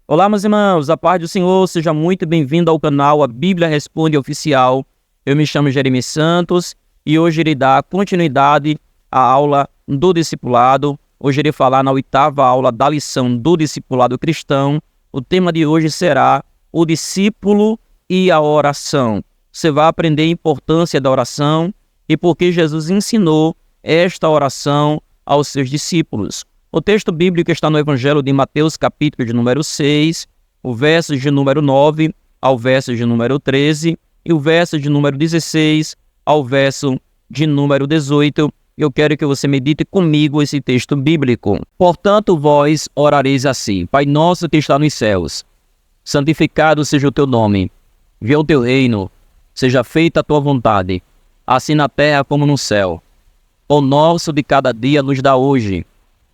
Olá, meus irmãos, a paz do Senhor, seja muito bem-vindo ao canal A Bíblia Responde Oficial. Eu me chamo Jeremias Santos e hoje irei dar continuidade à aula do discipulado. Hoje irei falar na 8ª aula da lição do discipulado cristão. O tema de hoje será o discípulo e a oração. Você vai aprender a importância da oração e por que Jesus ensinou esta oração aos seus discípulos. O texto bíblico está no Evangelho de Mateus, capítulo de número 6, o verso de número 9 ao verso de número 13 e o verso de número 16 ao verso de número 18. Eu quero que você medite comigo esse texto bíblico. Portanto, vós orareis assim: Pai nosso que está nos céus, santificado seja o teu nome. Venha o teu reino, seja feita a tua vontade, assim na terra como no céu. O nosso de cada dia nos dá hoje.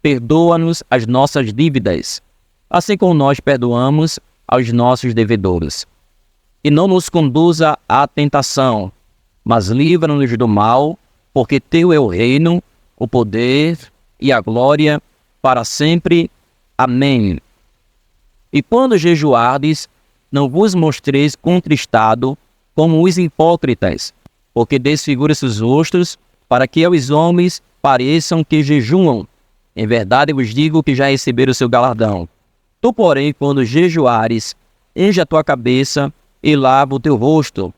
Perdoa-nos as nossas dívidas, assim como nós perdoamos aos nossos devedores. E não nos conduza à tentação, mas livra-nos do mal, porque teu é o reino, o poder e a glória para sempre. Amém. E quando jejuardes, não vos mostreis contristado como os hipócritas, porque desfigura seus rostos, para que aos homens pareçam que jejuam. Em verdade vos digo que já receberam o seu galardão. Tu, porém, quando jejuares, enche a tua cabeça e lava o teu rosto,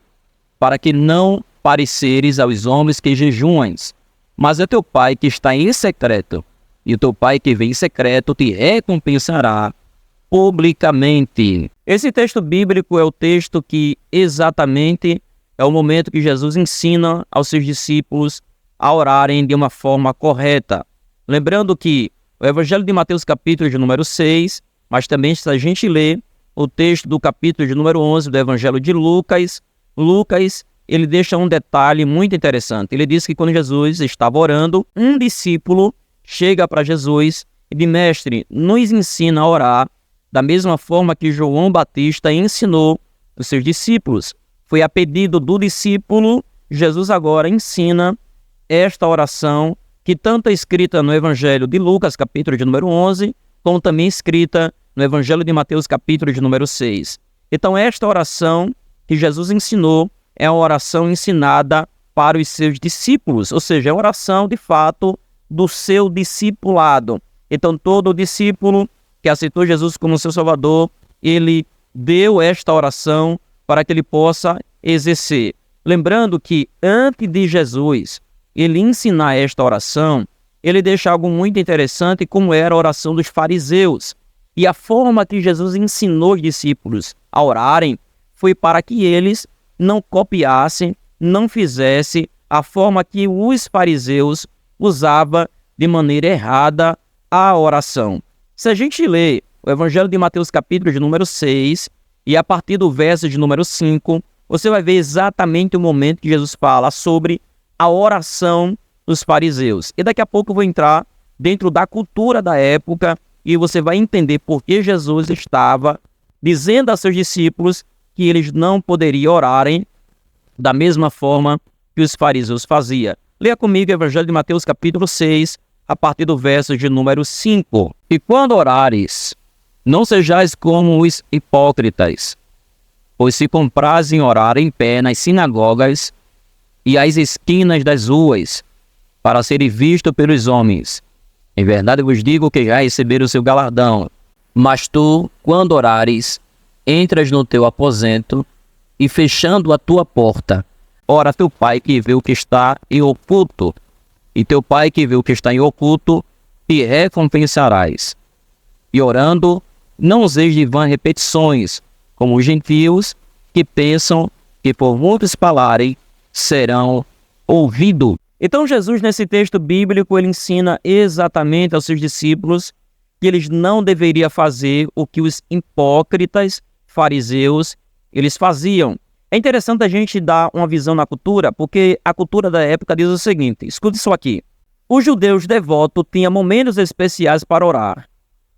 para que não pareceres aos homens que jejuas, mas é teu Pai que está em secreto, e o teu Pai que vem em secreto te recompensará publicamente. Esse texto bíblico é o texto que exatamente é o momento que Jesus ensina aos seus discípulos a orarem de uma forma correta. Lembrando que o Evangelho de Mateus, capítulo de número 6, mas também se a gente ler o texto do capítulo de número 11 do Evangelho de Lucas, ele deixa um detalhe muito interessante. Ele diz que quando Jesus estava orando, um discípulo chega para Jesus e diz: Mestre, nos ensina a orar da mesma forma que João Batista ensinou os seus discípulos. Foi a pedido do discípulo, Jesus agora ensina esta oração, que tanto é escrita no Evangelho de Lucas, capítulo de número 11, como também escrita no Evangelho de Mateus, capítulo de número 6. Então, esta oração que Jesus ensinou é uma oração ensinada para os seus discípulos, ou seja, é uma oração, de fato, do seu discipulado. Então, todo discípulo que aceitou Jesus como seu Salvador, ele deu esta oração para que ele possa exercer. Lembrando que, antes de Jesus ele ensinar esta oração, ele deixa algo muito interessante, como era a oração dos fariseus. E a forma que Jesus ensinou os discípulos a orarem foi para que eles não copiassem, não fizessem a forma que os fariseus usavam de maneira errada a oração. Se a gente lê o Evangelho de Mateus, capítulo de número 6, e a partir do verso de número 5, você vai ver exatamente o momento que Jesus fala sobre a oração dos fariseus. E daqui a pouco eu vou entrar dentro da cultura da época e você vai entender por que Jesus estava dizendo a seus discípulos que eles não poderiam orarem da mesma forma que os fariseus faziam. Leia comigo o Evangelho de Mateus, capítulo 6, a partir do verso de número 5. E quando orares, não sejais como os hipócritas, pois se comprazem orar em pé nas sinagogas e às esquinas das ruas, para serem vistos pelos homens. Em verdade vos digo que já receberam o seu galardão. Mas tu, quando orares, entras no teu aposento e, fechando a tua porta, ora teu Pai que vê o que está em oculto, e teu Pai que vê o que está em oculto te recompensarás. E orando, não useis de vãs repetições, como os gentios, que pensam que por muitos falarem, serão ouvidos. Então Jesus, nesse texto bíblico, ele ensina exatamente aos seus discípulos que eles não deveriam fazer o que os hipócritas fariseus eles faziam. É interessante a gente dar uma visão na cultura, porque a cultura da época diz o seguinte: escute isso aqui. Os judeus devotos tinham momentos especiais para orar.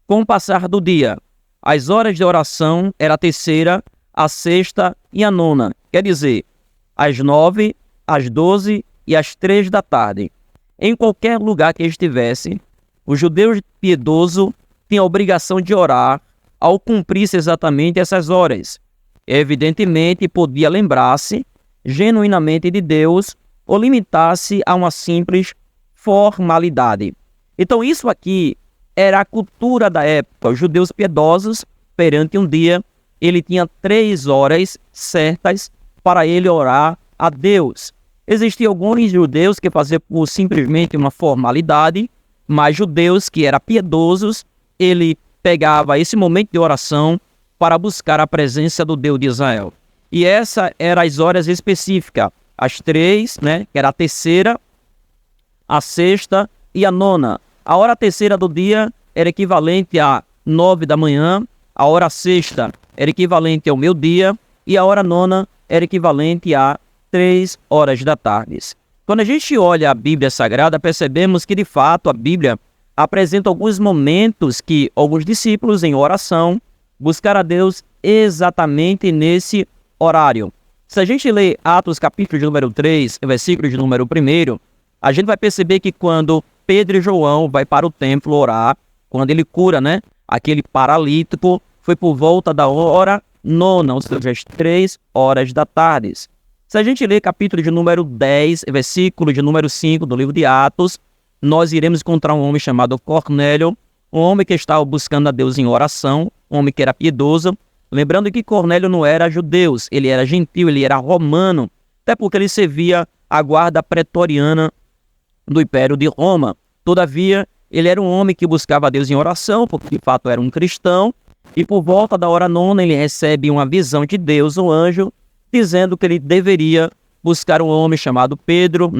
Com o passar do dia, as horas de oração eram a terceira, a sexta e a nona. Quer dizer, às 9, às 12 e às 3 da tarde. Em qualquer lugar que estivesse, o judeu piedoso tinha a obrigação de orar ao cumprir-se exatamente essas horas. Evidentemente, podia lembrar-se genuinamente de Deus ou limitar-se a uma simples formalidade. Então, isso aqui era a cultura da época. Os judeus piedosos, perante um dia, ele tinha 3 horas certas para ele orar a Deus. Existiam alguns judeus que faziam por simplesmente uma formalidade, mas judeus que eram piedosos, ele pegava esse momento de oração para buscar a presença do Deus de Israel. E essa eram as horas específicas, as 3, que era a terceira, a sexta e a nona. A hora terceira do dia era equivalente a 9 da manhã, a hora sexta era equivalente ao meio-dia e a hora nona era equivalente a 3 horas da tarde. Quando a gente olha a Bíblia Sagrada, percebemos que, de fato, a Bíblia apresenta alguns momentos que alguns discípulos, em oração, buscaram a Deus exatamente nesse horário. Se a gente lê Atos capítulo de número 3, versículo de número 1, a gente vai perceber que quando Pedro e João vai para o templo orar, quando ele cura, aquele paralítico, foi por volta da hora nona, ou seja, às 3 horas da tarde. Se a gente ler capítulo de número 10, versículo de número 5 do livro de Atos, nós iremos encontrar um homem chamado Cornélio, um homem que estava buscando a Deus em oração, um homem que era piedoso. Lembrando que Cornélio não era judeu, ele era gentil, ele era romano, até porque ele servia a guarda pretoriana do Império de Roma. Todavia, ele era um homem que buscava a Deus em oração, porque de fato era um cristão, e por volta da hora nona ele recebe uma visão de Deus, um anjo, dizendo que ele deveria buscar um homem chamado Pedro,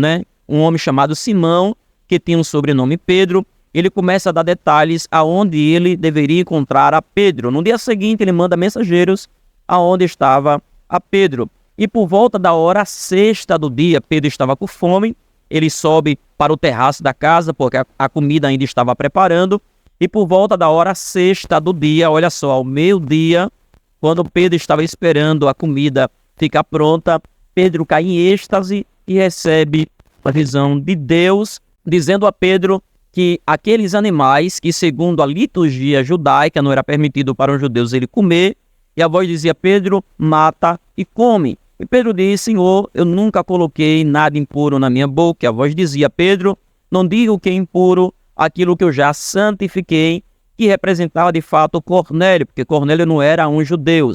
um homem chamado Simão, que tinha um sobrenome Pedro. Ele começa a dar detalhes aonde ele deveria encontrar a Pedro. No dia seguinte, ele manda mensageiros aonde estava a Pedro. E por volta da hora sexta do dia, Pedro estava com fome. Ele sobe para o terraço da casa, porque a comida ainda estava preparando. E por volta da hora sexta do dia, olha só, ao meio-dia, quando Pedro estava esperando a comida ficar pronta, Pedro cai em êxtase e recebe a visão de Deus, dizendo a Pedro que aqueles animais que, segundo a liturgia judaica, não era permitido para os judeus ele comer, e a voz dizia: Pedro, mata e come. E Pedro disse: Senhor, eu nunca coloquei nada impuro na minha boca. E a voz dizia: Pedro, não diga o que é impuro, aquilo que eu já santifiquei, que representava de fato Cornélio, porque Cornélio não era um judeu,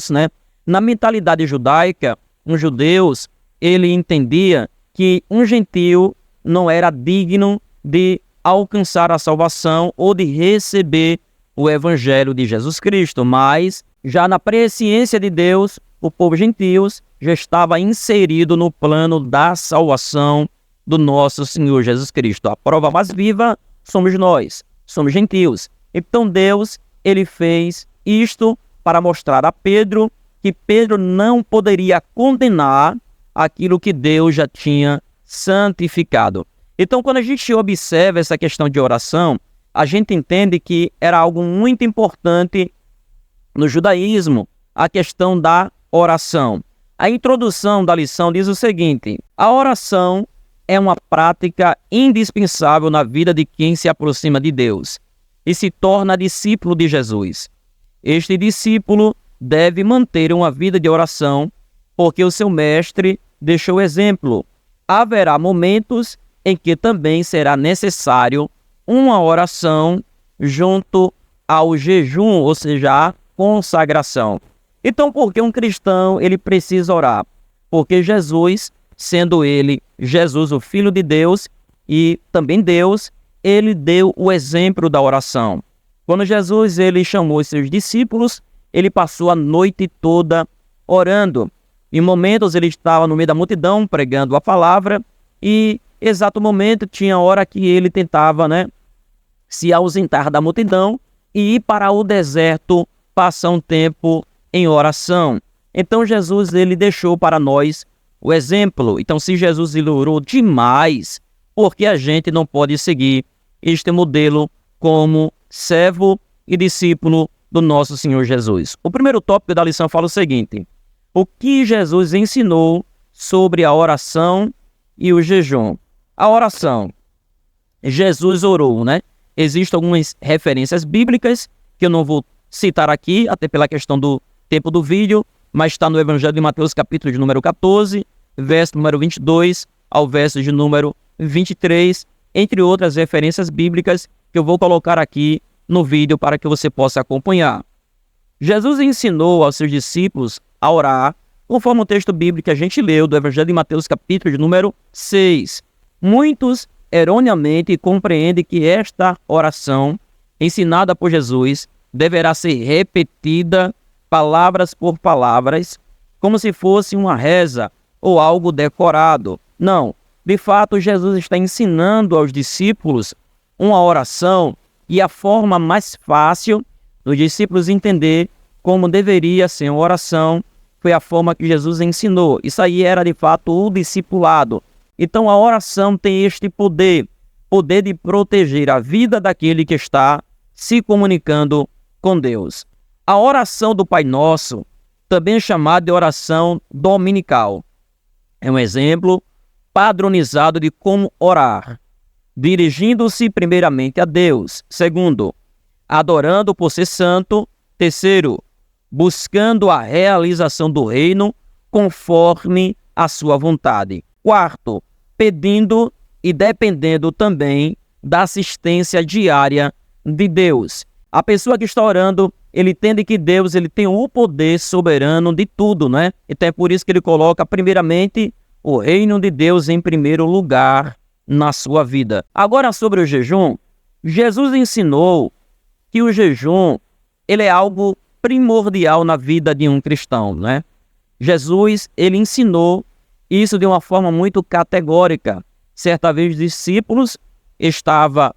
Na mentalidade judaica, um judeu, ele entendia que um gentil não era digno de alcançar a salvação ou de receber o evangelho de Jesus Cristo, mas já na presciência de Deus, o povo gentios já estava inserido no plano da salvação do nosso Senhor Jesus Cristo. A prova mais viva somos nós, somos gentios. Então Deus, ele fez isto para mostrar a Pedro que Pedro não poderia condenar aquilo que Deus já tinha santificado. Então, quando a gente observa essa questão de oração, a gente entende que era algo muito importante no judaísmo, a questão da oração. A introdução da lição diz o seguinte: a oração é uma prática indispensável na vida de quem se aproxima de Deus e se torna discípulo de Jesus. Este discípulo deve manter uma vida de oração, porque o seu mestre deixou exemplo. Haverá momentos em que também será necessário uma oração junto ao jejum, ou seja, a consagração. Então, por que um cristão ele precisa orar? Porque Jesus, sendo ele Jesus, o Filho de Deus e também Deus, ele deu o exemplo da oração. Quando Jesus ele chamou seus discípulos, ele passou a noite toda orando. Em momentos ele estava no meio da multidão pregando a palavra e exato momento tinha hora que ele tentava, se ausentar da multidão e ir para o deserto passar um tempo em oração. Então Jesus ele deixou para nós o exemplo. Então, se Jesus ele orou demais, por que a gente não pode seguir este modelo como servo e discípulo do nosso Senhor Jesus? O primeiro tópico da lição fala o seguinte: o que Jesus ensinou sobre a oração e o jejum. A oração. Jesus orou, Existem algumas referências bíblicas que eu não vou citar aqui, até pela questão do tempo do vídeo, mas está no Evangelho de Mateus, capítulo de número 14, verso número 22 ao verso de número 23, entre outras referências bíblicas que eu vou colocar aqui no vídeo para que você possa acompanhar. Jesus ensinou aos seus discípulos a orar, conforme o texto bíblico que a gente leu do Evangelho de Mateus, capítulo de número 6. Muitos erroneamente compreendem que esta oração, ensinada por Jesus, deverá ser repetida palavras por palavras, como se fosse uma reza ou algo decorado. Não, de fato, Jesus está ensinando aos discípulos uma oração e a forma mais fácil dos discípulos entender como deveria ser uma oração foi a forma que Jesus ensinou. Isso aí era, de fato, o discipulado. Então, a oração tem este poder de proteger a vida daquele que está se comunicando com Deus. A oração do Pai Nosso, também chamada de oração dominical, é um exemplo padronizado de como orar, dirigindo-se primeiramente a Deus. Segundo, adorando por ser santo. Terceiro, buscando a realização do reino conforme a sua vontade. Quarto, pedindo e dependendo também da assistência diária de Deus. A pessoa que está orando, ele entende que Deus ele tem o poder soberano de tudo, né? Então é por isso que ele coloca primeiramente o reino de Deus em primeiro lugar na sua vida. Agora sobre o jejum, Jesus ensinou que o jejum ele é algo primordial na vida de um cristão, né? Jesus, ele ensinou isso de uma forma muito categórica. Certa vez os discípulos estavam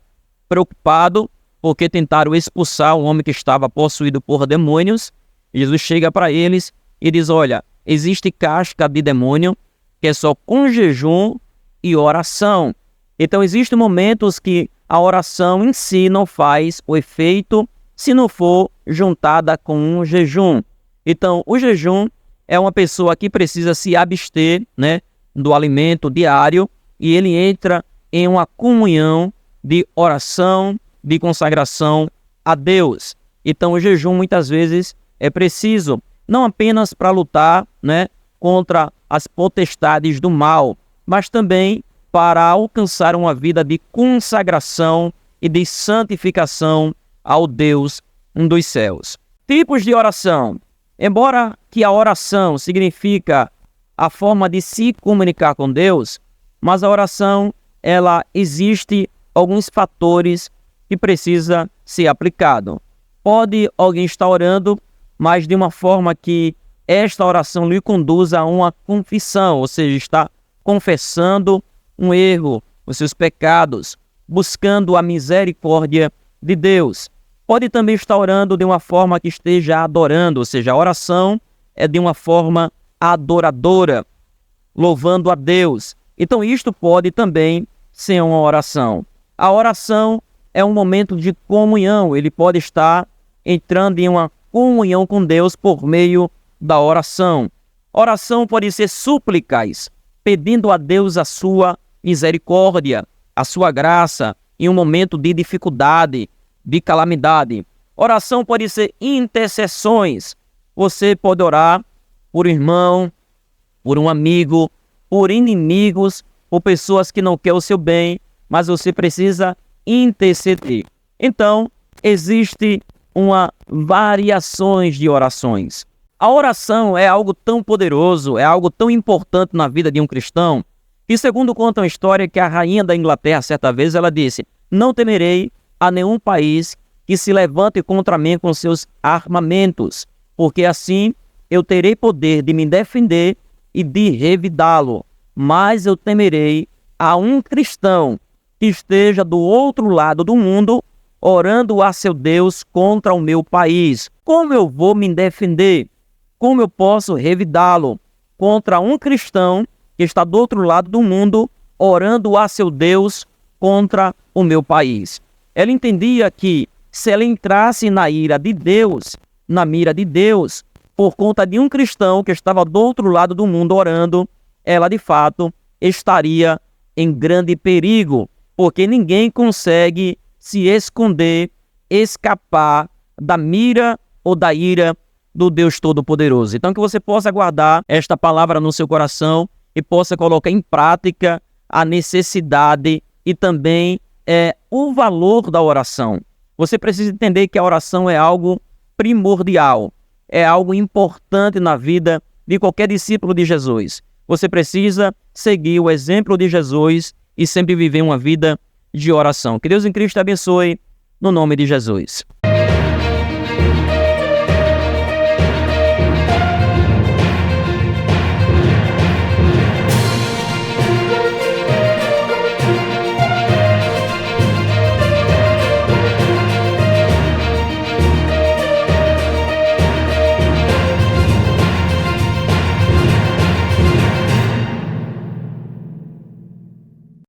preocupados porque tentaram expulsar um homem que estava possuído por demônios. Jesus chega para eles e diz, olha, existe casca de demônio que é só com jejum e oração. Então existem momentos que a oração em si não faz o efeito se não for juntada com um jejum. Então, o jejum é uma pessoa que precisa se abster, né, do alimento diário e ele entra em uma comunhão de oração, de consagração a Deus. Então, o jejum muitas vezes é preciso, não apenas para lutar, né, contra as potestades do mal, mas também para alcançar uma vida de consagração e de santificação ao Deus dos céus. Tipos de oração. Embora que a oração significa a forma de se comunicar com Deus, mas a oração, ela existe alguns fatores que precisa ser aplicado. Pode alguém estar orando, mas de uma forma que esta oração lhe conduza a uma confissão, ou seja, está confessando um erro, os seus pecados, buscando a misericórdia de Deus. Pode também estar orando de uma forma que esteja adorando, ou seja, a oração é de uma forma adoradora, louvando a Deus. Então isto pode também ser uma oração. A oração é um momento de comunhão, ele pode estar entrando em uma comunhão com Deus por meio da oração. Oração pode ser súplicas, pedindo a Deus a sua misericórdia, a sua graça em um momento de dificuldade, de calamidade. Oração pode ser intercessões. Você pode orar por um irmão, por um amigo, por inimigos, por pessoas que não querem o seu bem, mas você precisa interceder. Então, existe uma variações de orações. A oração é algo tão poderoso, é algo tão importante na vida de um cristão, que segundo conta uma história que a rainha da Inglaterra, certa vez, ela disse, não temerei a nenhum país que se levante contra mim com seus armamentos, porque assim eu terei poder de me defender e de revidá-lo. Mas eu temerei a um cristão que esteja do outro lado do mundo, orando a seu Deus contra o meu país. Como eu vou me defender? Como eu posso revidá-lo contra um cristão que está do outro lado do mundo, orando a seu Deus contra o meu país? Ela entendia que se ela entrasse na ira de Deus, na mira de Deus, por conta de um cristão que estava do outro lado do mundo orando, ela de fato estaria em grande perigo, porque ninguém consegue se esconder, escapar da mira ou da ira do Deus Todo-Poderoso. Então, que você possa guardar esta palavra no seu coração e possa colocar em prática a necessidade e também o valor da oração. Você precisa entender que a oração é algo primordial, é algo importante na vida de qualquer discípulo de Jesus. Você precisa seguir o exemplo de Jesus e sempre viver uma vida de oração. Que Deus em Cristo te abençoe, no nome de Jesus.